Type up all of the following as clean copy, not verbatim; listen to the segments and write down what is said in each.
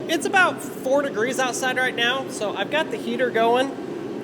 It's about 4 degrees outside right now, so I've got the heater going.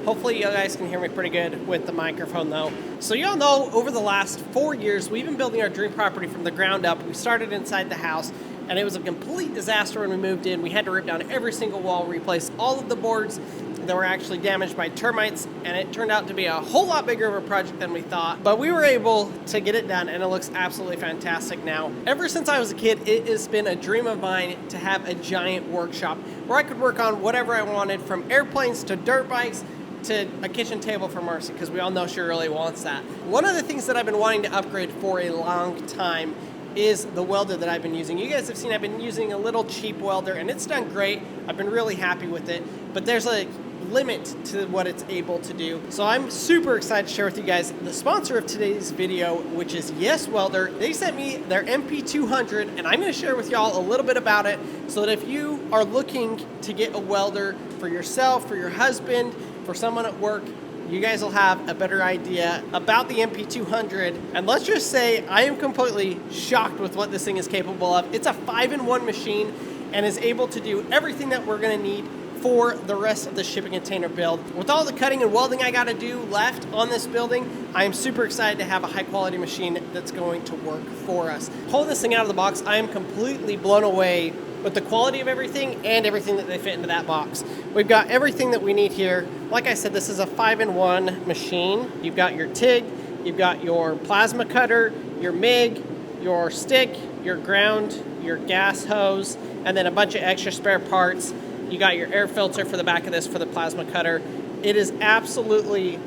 Hopefully you guys can hear me pretty good with the microphone though. So y'all know over the last 4 years, we've been building our dream property from the ground up. We started inside the house, and it was a complete disaster when we moved in. We had to rip down every single wall, replace all of the boards that were actually damaged by termites, and it turned out to be a whole lot bigger of a project than we thought. But we were able to get it done, and it looks absolutely fantastic now. Ever since I was a kid, it has been a dream of mine to have a giant workshop where I could work on whatever I wanted, from airplanes to dirt bikes to a kitchen table for Marcy, because we all know she really wants that. One of the things that I've been wanting to upgrade for a long time is the welder that I've been using. You guys have seen I've been using a little cheap welder, and it's done great. I've been really happy with it, but there's a limit to what it's able to do. So I'm super excited to share with you guys the sponsor of today's video, which is Yes Welder. They sent me their MP200, and I'm going to share with y'all a little bit about it so that if you are looking to get a welder for yourself, for your husband, for someone at work, you guys will have a better idea about the MP200. And let's just say I am completely shocked with what this thing is capable of. It's a 5-in-1 machine and is able to do everything that we're going to need for the rest of the shipping container build. With all the cutting and welding I got to do left on this building, I am super excited to have a high quality machine that's going to work for us. Pulling this thing out of the box, I am completely blown away with the quality of everything and everything that they fit into that box. We've got everything that we need here. Like I said, this is a 5-in-1 machine. You've got your TIG, you've got your plasma cutter, your MIG, your stick, your ground, your gas hose, and then a bunch of extra spare parts. You got your air filter for the back of this for the plasma cutter. It is absolutely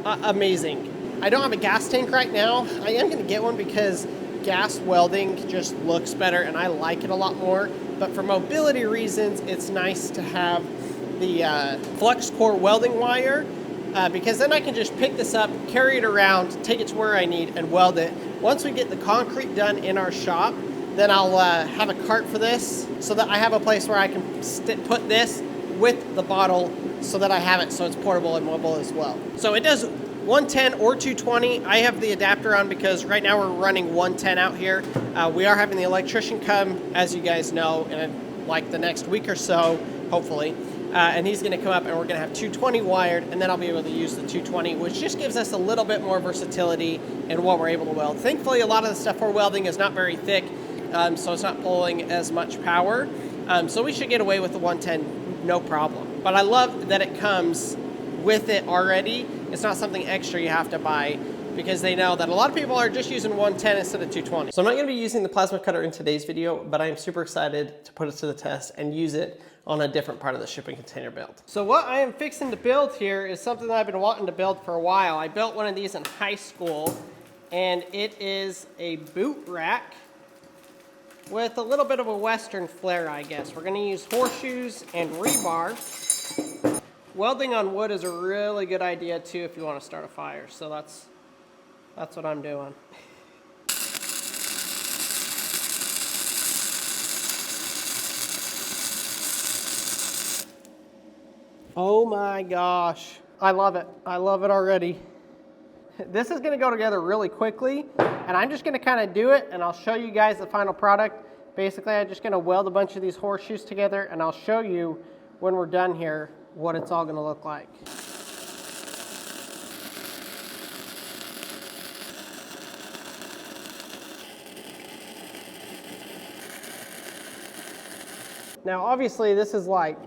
amazing. I don't have a gas tank right now. I am going to get one because gas welding just looks better and I like it a lot more. But for mobility reasons, it's nice to have the flux core welding wire because then I can just pick this up, carry it around, take it to where I need, and weld it. Once we get the concrete done in our shop, then I'll have a cart for this so that I have a place where I can put this with the bottle so that I have it so it's portable and mobile as well. So it does 110 or 220. I have the adapter on because right now we're running 110 out here. We are having the electrician come, as you guys know, in like the next week or so, hopefully. And he's gonna come up and we're gonna have 220 wired, and then I'll be able to use the 220, which just gives us a little bit more versatility in what we're able to weld. Thankfully, a lot of the stuff we're welding is not very thick, so it's not pulling as much power. So we should get away with the 110, no problem. But I love that it comes with it already. It's not something extra you have to buy because they know that a lot of people are just using 110 instead of 220. So I'm not gonna be using the plasma cutter in today's video, but I am super excited to put it to the test and use it on a different part of the shipping container build. So what I am fixing to build here is something that I've been wanting to build for a while. I built one of these in high school, and it is a boot rack with a little bit of a Western flair, I guess. We're gonna use horseshoes and rebar. Welding on wood is a really good idea too if you wanna start a fire. So that's what I'm doing. Oh my gosh, I love it. I love it already. This is gonna go together really quickly, and I'm just gonna kind of do it and I'll show you guys the final product. Basically, I'm just gonna weld a bunch of these horseshoes together and I'll show you when we're done here what it's all gonna look like. Now, obviously this is like,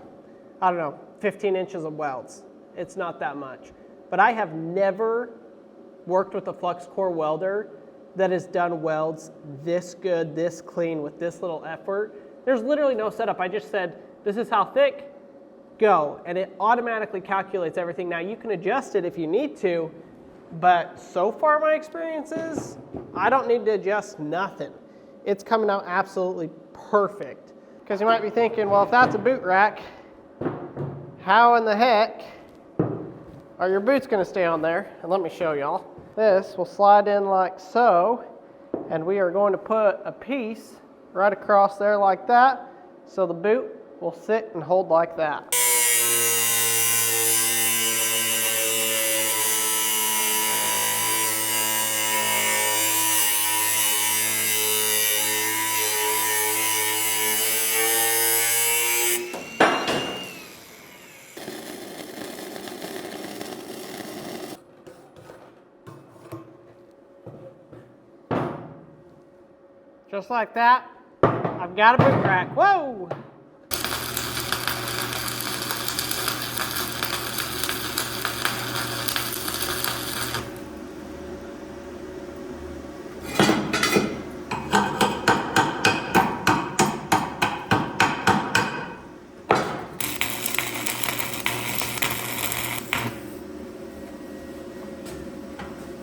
I don't know, 15 inches of welds. It's not that much, but I have never worked with a flux core welder that has done welds this good, this clean, with this little effort. There's literally no setup. I just said, this is how thick, go. And it automatically calculates everything. Now you can adjust it if you need to, but so far my experience is, I don't need to adjust nothing. It's coming out absolutely perfect. Because you might be thinking, well, if that's a boot rack, how in the heck are your boots gonna stay on there? And let me show y'all. This will slide in like so, and we are going to put a piece right across there like that, so the boot will sit and hold like that. Just like that, I've got a boot rack. Whoa!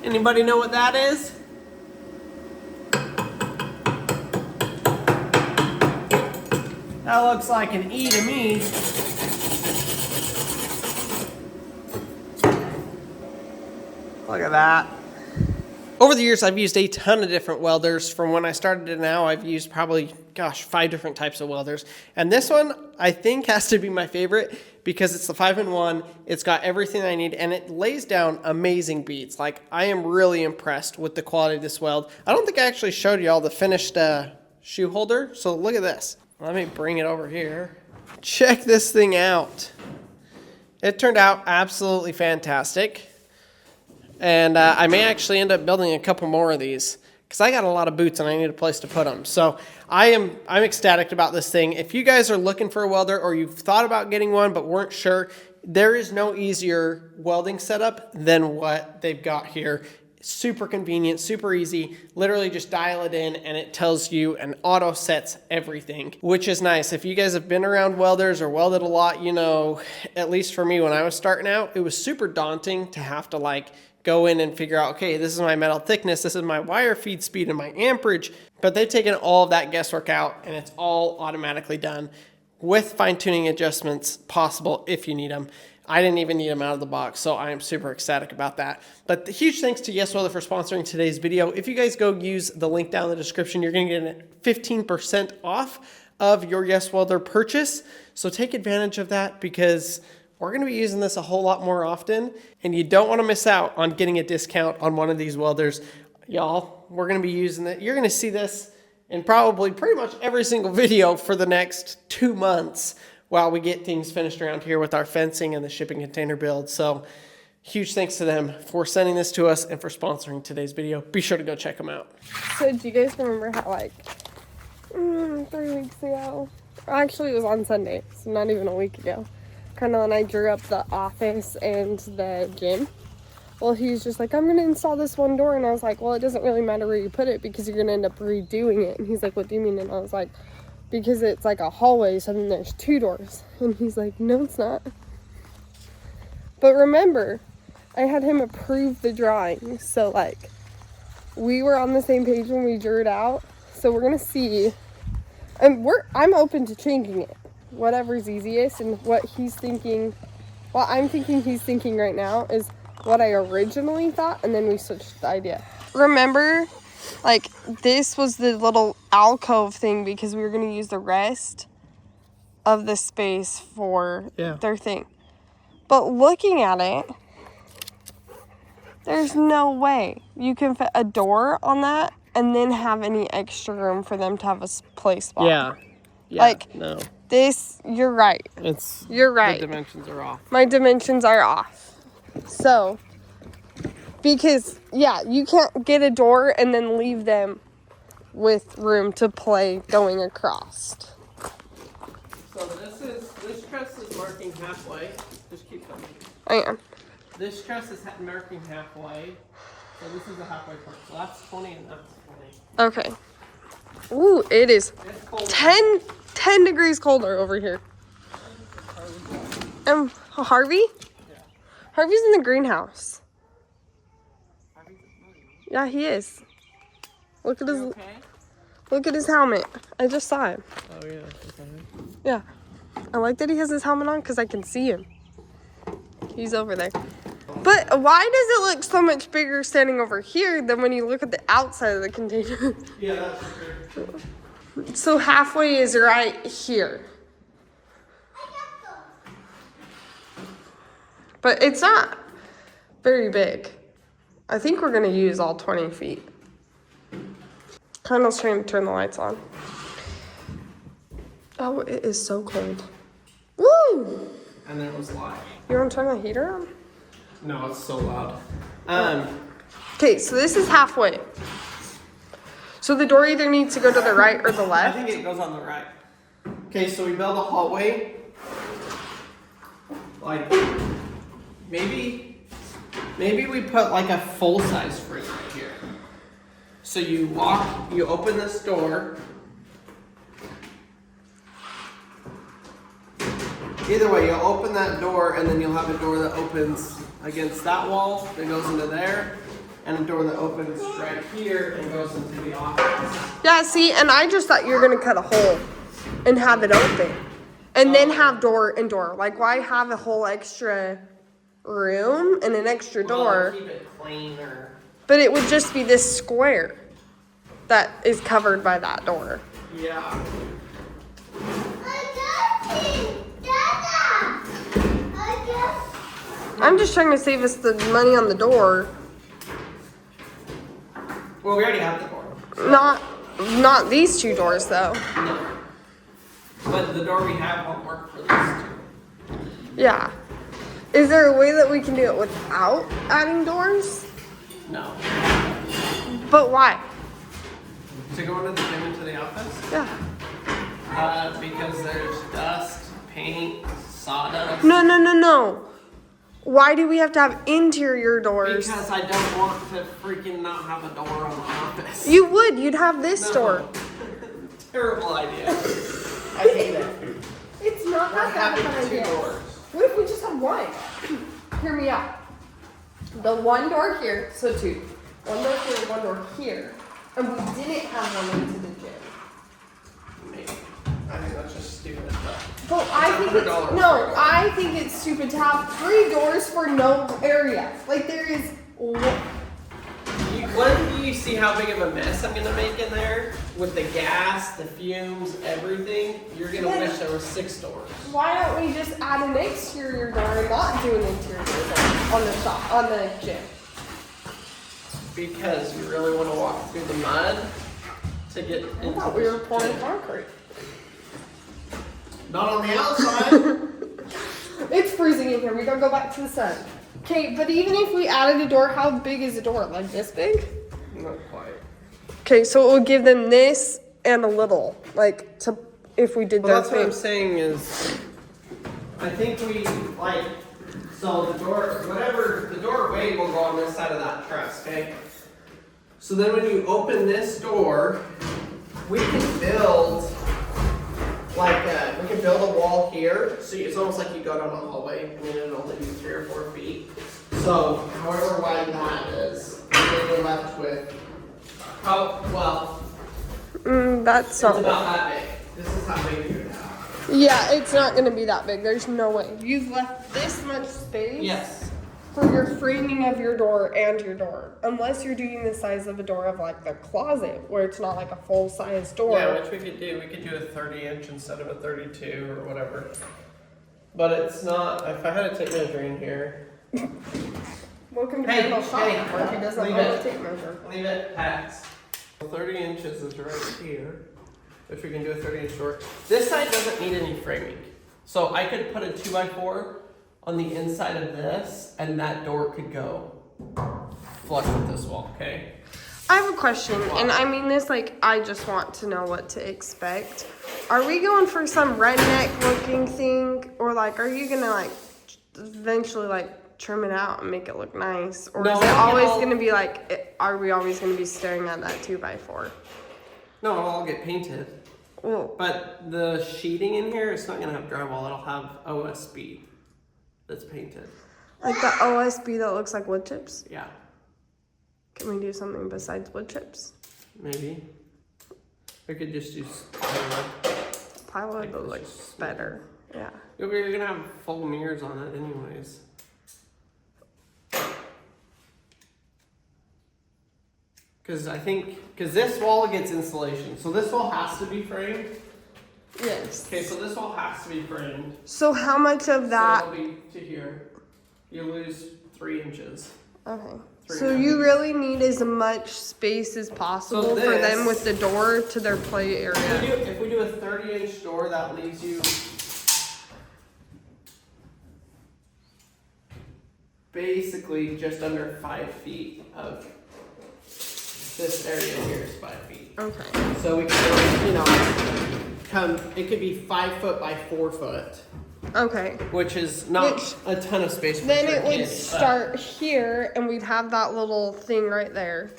Anybody know what that is? That looks like an E to me. Look at that. Over the years, I've used a ton of different welders. From when I started to now, I've used probably, 5 different types of welders. And this one, I think, has to be my favorite because it's the 5-in-1. It's got everything I need, and it lays down amazing beads. Like, I am really impressed with the quality of this weld. I don't think I actually showed you all the finished shoe holder, so look at this. Let me bring it over here. Check this thing out. It turned out absolutely fantastic. And I may actually end up building a couple more of these because I got a lot of boots and I need a place to put them. So I'm ecstatic about this thing. If you guys are looking for a welder or you've thought about getting one but weren't sure, there is no easier welding setup than what they've got here. Super convenient, super easy. Literally just dial it in and it tells you and auto sets everything, which is nice. If you guys have been around welders or welded a lot, you know, at least for me when I was starting out, it was super daunting to have to like go in and figure out, okay, this is my metal thickness, this is my wire feed speed and my amperage. But they've taken all of that guesswork out and it's all automatically done with fine-tuning adjustments possible if you need them. I didn't even need them out of the box, so I am super ecstatic about that. But the huge thanks to Yes Welder for sponsoring today's video. If you guys go use the link down in the description, you're going to get 15% off of your Yes Welder purchase. So take advantage of that because we're going to be using this a whole lot more often, and you don't want to miss out on getting a discount on one of these welders. Y'all, we're going to be using it. You're going to see this in probably pretty much every single video for the next 2 months while we get things finished around here with our fencing and the shipping container build. So huge thanks to them for sending this to us and for sponsoring today's video. Be sure to go check them out. So do you guys remember how like 3 weeks ago, actually it was on Sunday, so not even a week ago, kind of when I drew up the office and the gym? Well, he was just like, I'm going to install this one door. And I was like, well, it doesn't really matter where you put it because you're going to end up redoing it. And he's like, what do you mean? And I was like, because it's like a hallway, so then there's 2 doors. And he's like, no, it's not. But remember, I had him approve the drawing. So, like, we were on the same page when we drew it out. So we're going to see. And I'm open to changing it. Whatever's easiest and what he's thinking, what I'm thinking he's thinking right now is what I originally thought, and then we switched the idea. Remember, like, this was the little alcove thing because we were going to use the rest of the space for their thing. But looking at it, there's no way you can fit a door on that and then have any extra room for them to have a play spot. Yeah, like, no. This, you're right. You're right. The dimensions are off. My dimensions are off. So, because, yeah, you can't get a door and then leave them with room to play going across. So this truss is marking halfway. Just keep coming. I am. This truss is marking halfway. So this is the halfway point. So that's 20 and that's 20. Okay. Ooh, it is 10 degrees colder over here. Harvey? Yeah. Harvey's in the greenhouse. Yeah, he is. Look at his Look at his helmet. I just saw him. Oh yeah. Yeah. I like that he has his helmet on because I can see him. He's over there. But why does it look so much bigger standing over here than when you look at the outside of the container? Yeah, that's true. So halfway is right here. But it's not very big. I think we're going to use all 20 feet. Kendall's trying to turn the lights on. Oh, it is so cold. Woo! And then it was live. You want to turn the heater on? No, it's so loud. Okay, so this is halfway. So the door either needs to go to the right or the I left? think it goes on the right. Okay, so we build a hallway. Like, maybe we put like a full-size fridge right here. So you open this door. Either way, you'll open that door and then you'll have a door that opens against that wall that goes into there, and a door that opens right here and goes into the office. Yeah, see, and I just thought you were gonna cut a hole and have it open. And then have door and door. Like, why have a whole extra room and an extra door? Keep it cleaner. But it would just be this square that is covered by that door. Yeah. I'm just trying to save us the money on the door. Well, we already have the door. Not these two doors though. No. But the door we have won't work for these two. Yeah. Is there a way that we can do it without adding doors? No. But why? To go into the gym into the office? Yeah. Because there's dust, paint, sawdust. No. Why do we have to have interior doors? Because I don't want to freaking not have a door on the office. You would. You'd have this door. Terrible idea. I hate it. It's not We're that bad of having an two idea. doors. What if we just have one? Hear me out. The one door here, so two. One door here, one door here. And we didn't have one into the gym. Maybe. I think that's just stupid. But I think it's stupid to have 3 doors for no area. Like there is. What do you see how big of a mess I'm gonna make in there with the gas, the fumes, everything? You're gonna wish there was 6 doors. Why don't we just add an exterior door and not do an interior door on the gym? Because you really want to walk through the mud to get into I thought we were pouring concrete. Not on the outside. It's freezing in here. We gotta go back to the sun. Okay, but even if we added a door, how big is the door? Like this big? Not quite. Okay, so it would give them this and a little, like to if we did Well, those that's what I'm things. saying is, I think we like, so the doorway will go on this side of that truss, okay? So then when you open this door, we can build a wall here. So it's almost like you go down a hallway and then it'll only be 3 or 4 feet. So however wide that is, you're left with, That's it's not. about that big. This is how big you have. Yeah, it's not gonna be that big. There's no way. You've left this much space. Yes. For your framing of your door and your door, unless you're doing the size of a door of like the closet, where it's not like a full size door. Yeah, which we could do. We could do a 30-inch instead of a 32 or whatever. But it's not. If I had a tape measure in here. Welcome to Hey, Randall Shop, hey, where he doesn't leave know it. the tape measure. Leave it at 30 inches is right here, which we can do a 30-inch door. This side doesn't need any framing, so I could put a 2x4 on the inside of this, and that door could go flush with this wall. Okay. I have a question, and I mean this like I just want to know what to expect. Are we going for some redneck looking thing, or like are you gonna like eventually like trim it out and make it look nice, or No, is it always gonna be like? Are we always gonna be staring at that 2x4? No, it'll all get painted. Well, But the sheeting in here, it's not gonna have drywall. It'll have OSB that's painted. like the OSB that looks like wood chips. Yeah, Can we do something besides wood chips? maybe. We could just do Plywood Like this looks is- better. Yeah. You're gonna have full mirrors on it anyways. Because this wall gets insulation. So this wall has to be framed. Yes. Okay, so this wall has to be framed. So how much of that? So it'll be to here. You lose 3 inches. Okay. 3 So you really need as much space as possible So for them this- with the door to their play area. If we do a 30-inch door, that leaves you basically just under 5 feet of this area here is 5 feet. Okay. So we can, you know, it could be 5 foot by 4 foot. Okay. Which is not a ton of space for Then sure it would kids, start here, and we'd have that little thing right there.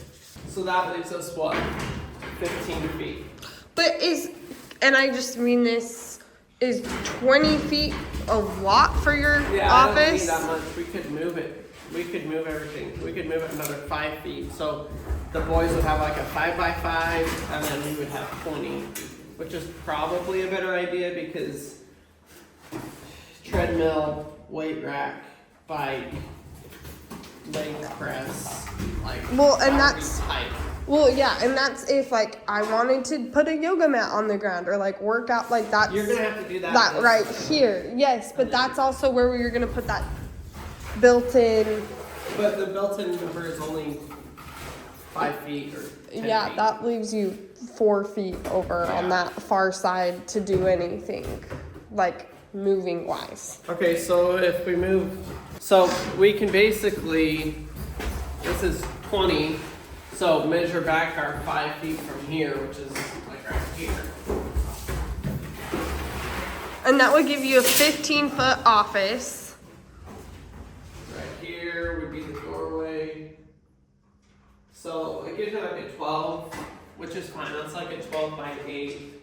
So that leaves us what? 15 feet. But and I just mean this, is 20 feet a lot for your office? I don't need that much. We could move it. We could move everything. We could move it another 5 feet. So the boys would have like a 5 by 5, and then we would have 20, which is probably a better idea because treadmill, weight rack, bike, leg press, like. Well, and that's tight. Well, yeah, and that's if like I wanted to put a yoga mat on the ground or like work out like that. You're gonna have to do that. That right here, yes, but that's also where we were gonna put that built-in. But the built-in number is only 5 feet or 10 Yeah, feet. that leaves you 4 feet over on that far side to do anything, like moving wise. Okay, so if we move, so we can basically, this is 20. So measure back our 5 feet from here, which is like right here. And that would give you a 15-foot office. Right here would be the doorway. So it gives you like a 12, which is fine. That's like a 12 by 8.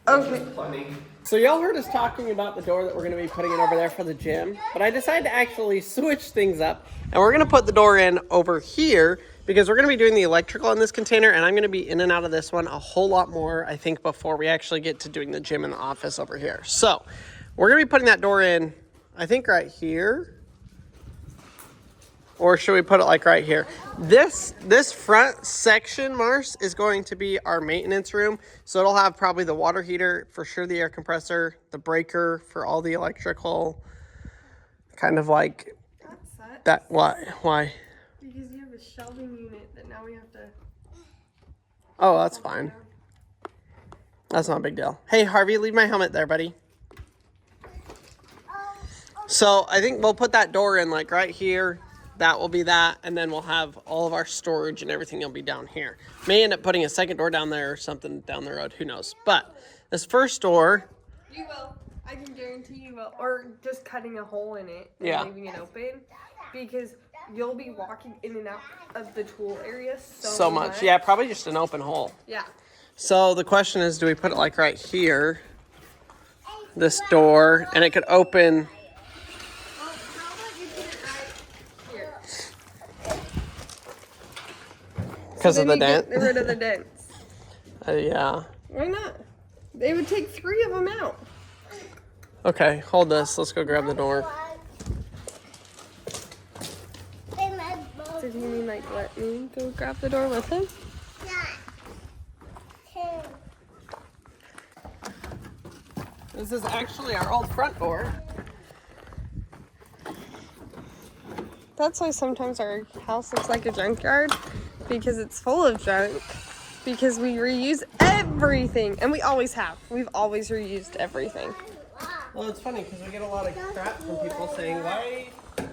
Okay. Plenty. So y'all heard us talking about the door that we're going to be putting in over there for the gym, but I decided to actually switch things up, and we're going to put the door in over here because we're going to be doing the electrical in this container, and I'm going to be in and out of this one a whole lot more, I think, before we actually get to doing the gym in the office over here. So we're going to be putting that door in, I think, right here. Or should we put it like right here? This front section, Mars, is going to be our maintenance room. So it'll have probably the water heater, for sure the air compressor, the breaker for all the electrical, kind of like that. Why? Because you have a shelving unit that now we have to. Oh, that's fine. That's not a big deal. Hey, Harvey, leave my helmet there, buddy. So I think we'll put that door in like right here. That will be that, and then we'll have all of our storage and everything will be down here. May end up putting a second door down there or something down the road, who knows. But this first door... You will. I can guarantee you will. Or just cutting a hole in it and leaving it open. Because you'll be walking in and out of the tool area so much. Yeah, probably just an open hole. Yeah. So the question is, do we put it like right here? This door, and it could open... Because of the dent? Get rid of the dents. Yeah. Why not? They would take 3 of them out. Okay, hold this. Let's go grab the door. Did you mean like let me go grab the door with him? This is actually our old front door. That's why sometimes our house looks like a junkyard. Because it's full of junk. Because we reuse everything. And we always have. We've always reused everything. Well, it's funny because we get a lot of crap from people saying, why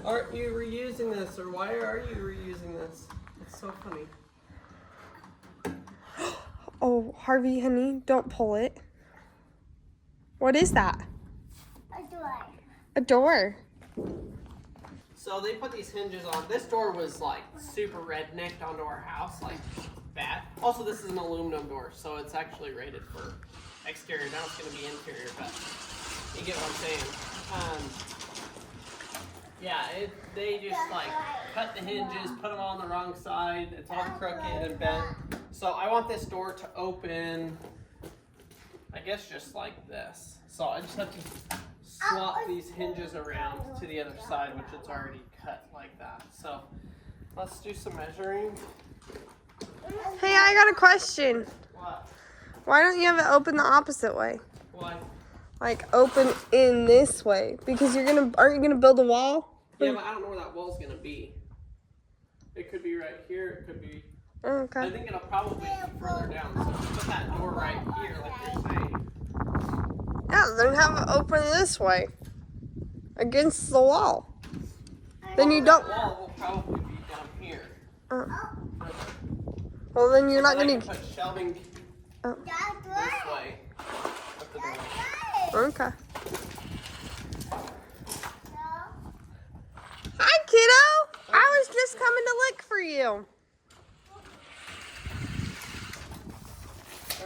aren't you reusing this? Or why are you reusing this? It's so funny. Oh, Harvey, honey, don't pull it. What is that? A door. A door. So they put these hinges on. This door was like super rednecked onto our house, like bad. Also, this is an aluminum door, so it's actually rated for exterior. Now it's going to be interior, but you get what I'm saying. They just like cut the hinges, put them all on the wrong side. It's all crooked and bent. So I want this door to open, I guess, just like this. So I just have to swap these hinges around to the other side, which it's already cut like that. So let's do some measuring. Hey, I got a question. What? Why don't you have it open the opposite way? Why? Like open in this way? Because aren't you gonna build a wall? Yeah, but I don't know where that wall's gonna be. It could be right here, it could be... Oh, okay. I think it'll probably be further down, so put that door right here, like you're saying. Yeah, then have it open this way. Against the wall. Then you don't... The wall will probably be down here. Well, then you're not I gonna. can put shelving Oh. this way. Up the door. Okay. Hi, kiddo. I was just coming to look for you.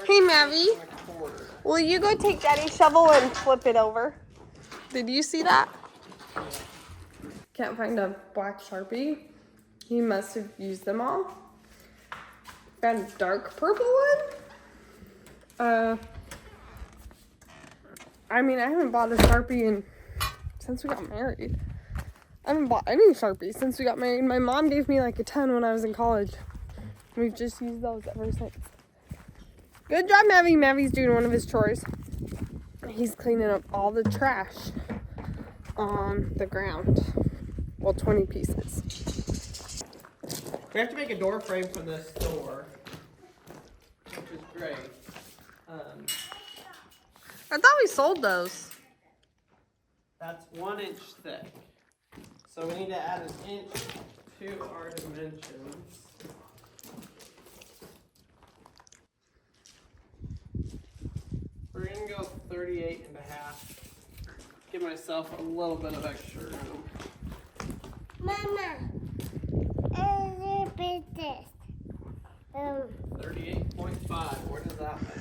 Hey, Mavi. Will you go take Daddy's shovel and flip it over? Did you see that? Can't find a black Sharpie. He must have used them all. Found a dark purple one. I mean, I haven't bought a Sharpie since we got married. I haven't bought any Sharpies since we got married. My mom gave me like a ton when I was in college. We've just used those ever since. Good job, Mavi. Mavi's doing one of his chores. He's cleaning up all the trash on the ground. Well, 20 pieces. We have to make a door frame for this door, which is great. I thought we sold those. That's 1 inch thick. So we need to add an inch to our dimensions. We're gonna go 38 and a half. Give myself a little bit of extra room. Mama, repeat this. 38.5. Where does that make?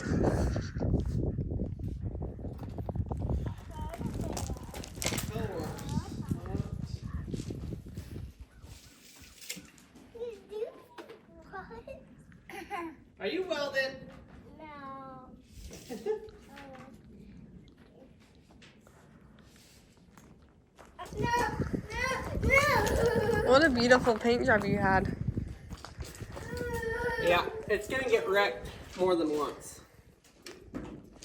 Are you welding? No. No. What a beautiful paint job you had. Yeah, it's gonna get wrecked more than once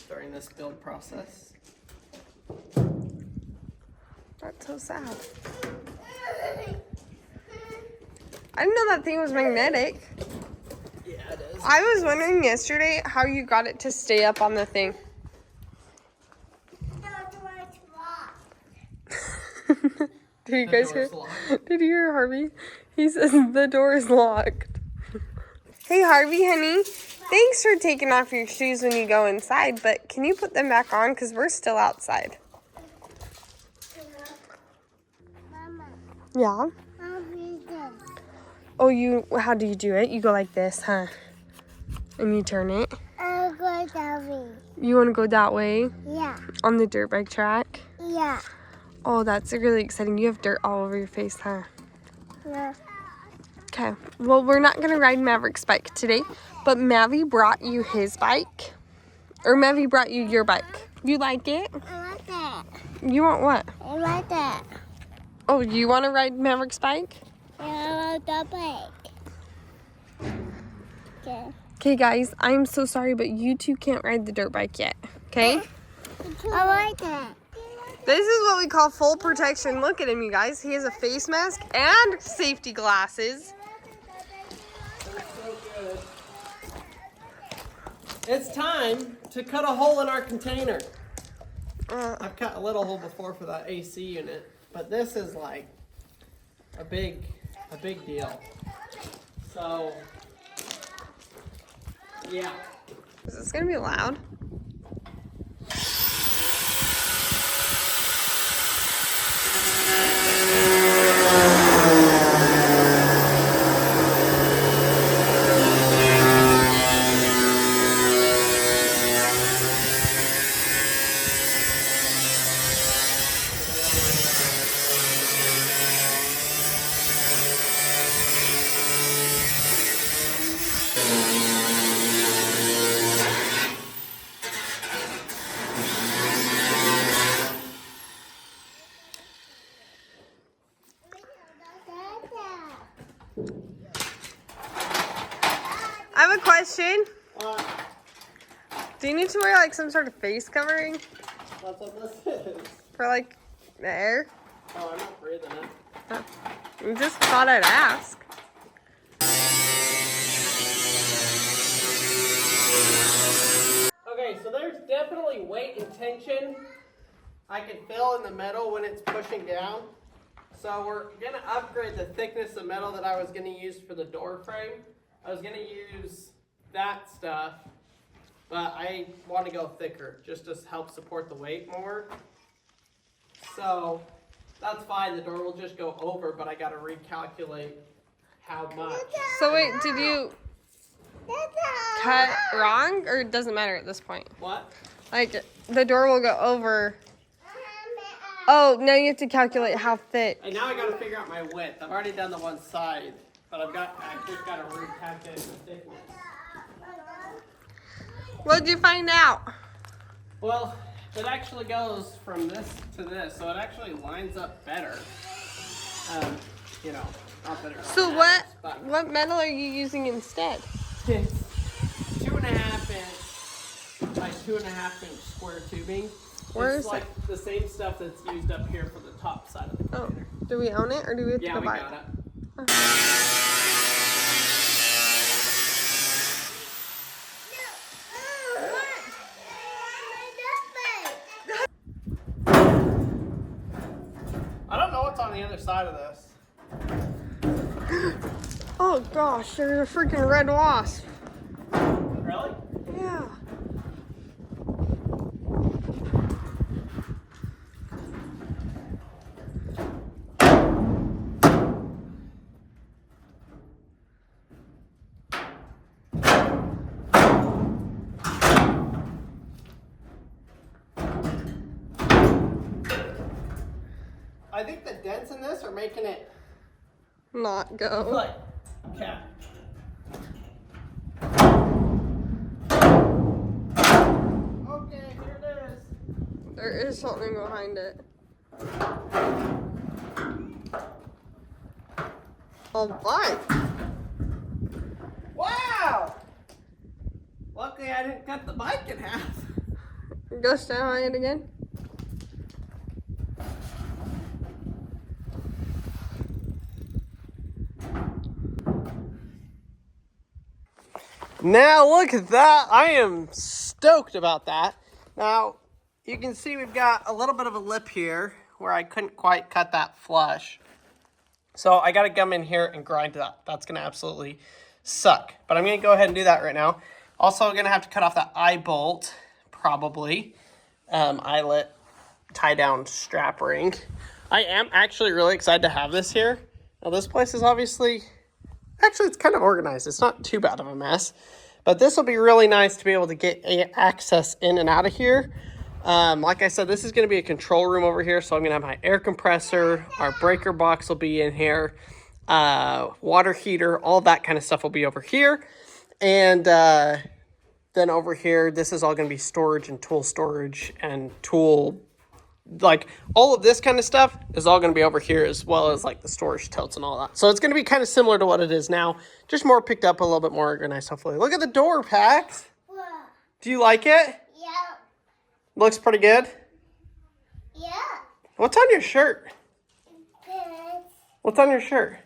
during this build process. That's so sad. I didn't know that thing was magnetic. Yeah, it is. I was wondering yesterday how you got it to stay up on the thing. Did you guys hear? Did you hear Harvey? He says the door is locked. Hey Harvey, honey. Thanks for taking off your shoes when you go inside, but can you put them back on? Because we're still outside. Mama, Yeah? I'll do this. Oh, how do you do it? You go like this, huh? And you turn it. I'll go that way. You want to go that way? Yeah. On the dirt bike track? Yeah. Oh, that's really exciting. You have dirt all over your face, huh? No. Okay. Well, we're not going to ride Maverick's bike today, but Mavi brought you his bike. Or Mavi brought you your bike. You like it? I like that. You want what? I like that. Oh, you want to ride Maverick's bike? Yeah, I like the bike. Okay. Okay, guys, I'm so sorry, but you two can't ride the dirt bike yet. Okay? I like that. This is what we call full protection. Look at him, you guys. He has a face mask and safety glasses. So good. It's time to cut a hole in our container. I've cut a little hole before for that AC unit, but this is like a big deal. So, yeah. Is this gonna be loud? I have a question. Do you need to wear like some sort of face covering That's what this is. for like the air? Oh, I'm not breathing it. I just thought I'd ask. Okay, so there's definitely weight and tension I can feel in the metal when it's pushing down. So we're gonna upgrade the thickness of metal that I was gonna use for the door frame I was gonna use that stuff, but I want to go thicker just to help support the weight more. So that's fine. The door will just go over, but I got to recalculate how much. So wait, did you cut wrong, or it doesn't matter at this point? What? Like the door will go over. Oh, now you have to calculate how thick. And now I got to figure out my width. I've already done the one side, but I just got to recalculate the thickness. What'd you find out? Well, it actually goes from this to this, so it actually lines up better. You know, not better. So what metal are you using instead? It's 2.5 inch by 2.5 inch square tubing. Where It's is like it? the same stuff that's used up here for the top side of the Oh, container. do we own it, or do we have to Yeah, go we buy got it? it. I don't know what's on the other side of this. Oh gosh, there's a freaking red wasp. Really? Yeah. I think the dents in this are making it Not go. like cat. Okay, here it is. There is something behind it. A bike. Wow! Luckily I didn't cut the bike in half. Go stand on it again. Now look at that. I am stoked about that. Now you can see we've got a little bit of a lip here where I couldn't quite cut that flush. So I got to come in here and grind that. That's going to absolutely suck. But I'm going to go ahead and do that right now. Also, I'm going to have to cut off that eye bolt, probably. Eyelet tie down strap ring. I am actually really excited to have this here. Now this place is obviously... Actually, it's kind of organized. It's not too bad of a mess. But this will be really nice to be able to get access in and out of here. Like I said, this is going to be a control room over here. So I'm going to have my air compressor. Our breaker box will be in here. Water heater. All that kind of stuff will be over here. And then over here, this is all going to be storage and tool storage and tool... Like all of this kind of stuff is all going to be over here, as well as like the storage totes and all that. So it's going to be kind of similar to what it is now, just more picked up, a little bit more organized, hopefully. Look at the door, Pax. Do you like it? Yeah. Looks pretty good. Yeah. What's on your shirt? Good. What's on your shirt?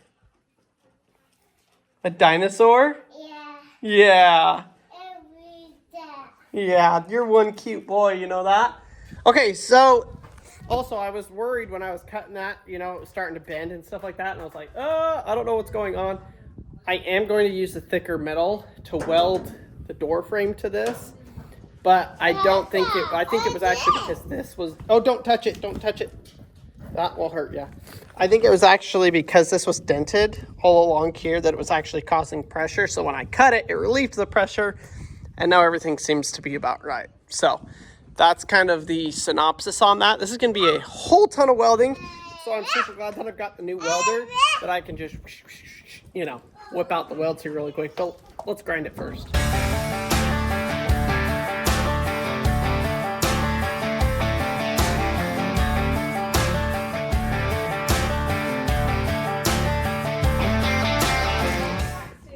A dinosaur? Yeah. Yeah. Every day. Yeah, you're one cute boy, you know that? Okay, so... Also, I was worried when I was cutting that, you know, it was starting to bend and stuff like that, and I was like, I don't know what's going on. I am going to use the thicker metal to weld the door frame to this, but I don't think it, I think it was actually because this was, oh, don't touch it, don't touch it. That will hurt, yeah. I think it was actually because this was dented all along here that it was actually causing pressure, so when I cut it, it relieved the pressure, and now everything seems to be about right. So... That's kind of the synopsis on that. This is going to be a whole ton of welding. So I'm super glad that I've got the new welder that I can just, you know, whip out the welds here really quick. But let's grind it first.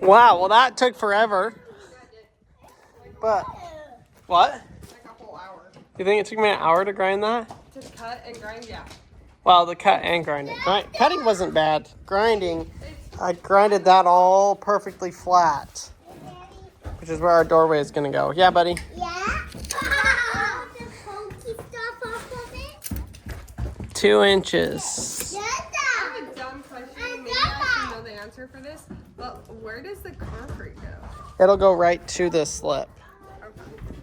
Wow, well that took forever. But, what? You think it took me an hour to grind that? To cut and grind, yeah. Well, the cut and grind it. Cutting wasn't bad. Grinding, I grinded that all perfectly flat, which is where our doorway is going to go. Yeah, buddy? Yeah. The funky stuff off of it. 2 inches. Yeah. I have a dumb question. Maybe I should know the answer for this. But where does the concrete go? It'll go right to this slip.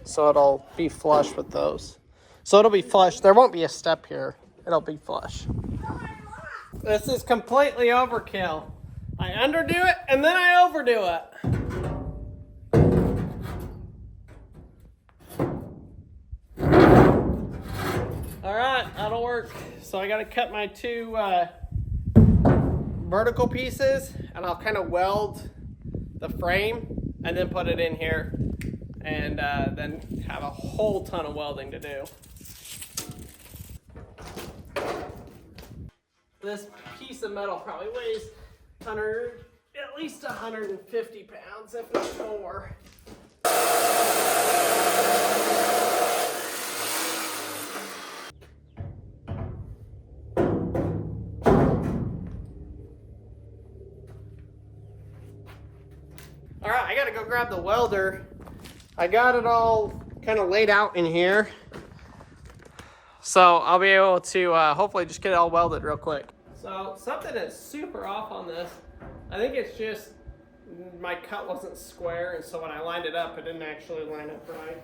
So it'll be flush with those. So it'll be flush. There won't be a step here. It'll be flush. This is completely overkill. I underdo it and then I overdo it. All right, that'll work. So I got to cut my two vertical pieces and I'll kind of weld the frame and then put it in here and then have a whole ton of welding to do. This piece of metal probably weighs at least 150 pounds, if not more. All right, I gotta go grab the welder. I got it all kind of laid out in here. So I'll be able to hopefully just get it all welded real quick. So something is super off on this. I think it's just my cut wasn't square, and so when I lined it up, it didn't actually line up right.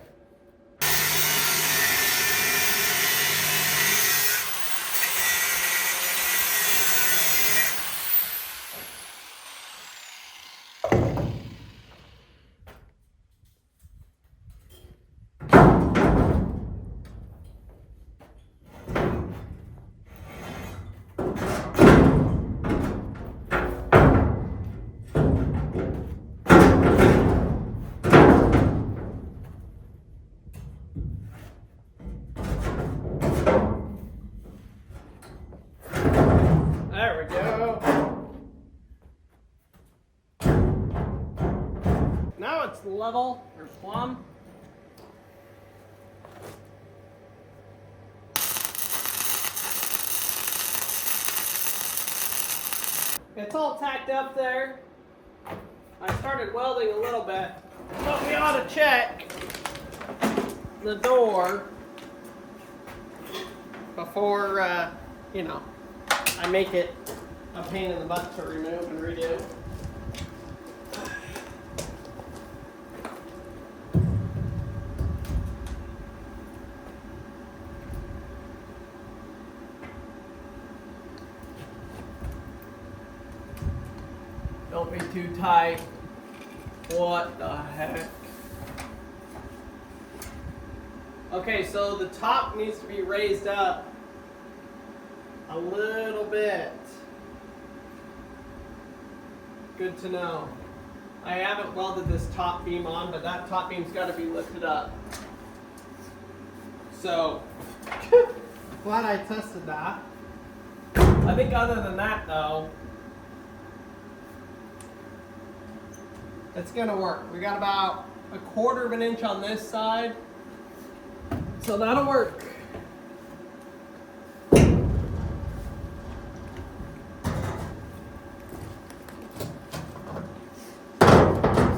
There we go. Now it's level or plumb. It's all tacked up there. I started welding a little bit, but we ought to check the door before, you know, I make it a pain in the butt to remove and redo. Don't be too tight. What the heck? Okay, so the top needs to be raised up a little bit. Good to know. I haven't welded this top beam on, but that top beam's got to be lifted up. So, glad I tested that. I think other than that though, it's gonna work. We got about 1/4 of an inch on this side, so that'll work.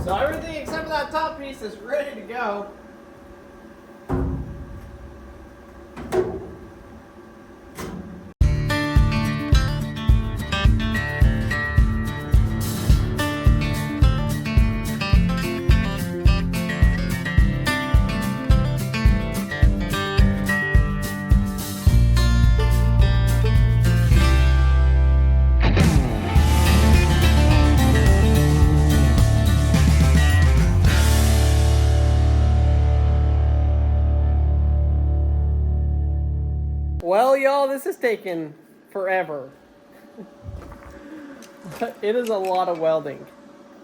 So everything except for that top piece is ready to go. Well, y'all, this is taking forever. It is a lot of welding.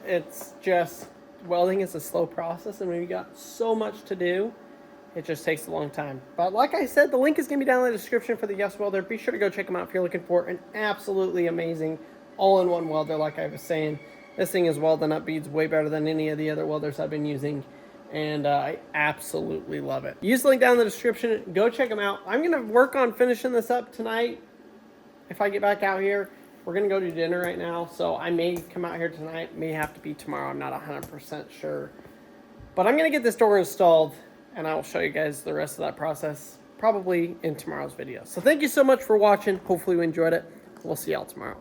It's just, welding is a slow process, and we've got so much to do, it just takes a long time. But like I said, the link is going to be down in the description for the Yes Welder. Be sure to go check them out if you're looking for an absolutely amazing all-in-one welder, like I was saying. This thing is welding up beads way better than any of the other welders I've been using. And I absolutely love it. Use the link down in the description. Go check them out. I'm going to work on finishing this up tonight. If I get back out here, we're going to go to dinner right now. So I may come out here tonight. May have to be tomorrow. I'm not 100% sure. But I'm going to get this door installed, and I will show you guys the rest of that process probably in tomorrow's video. So thank you so much for watching. Hopefully you enjoyed it. We'll see y'all tomorrow.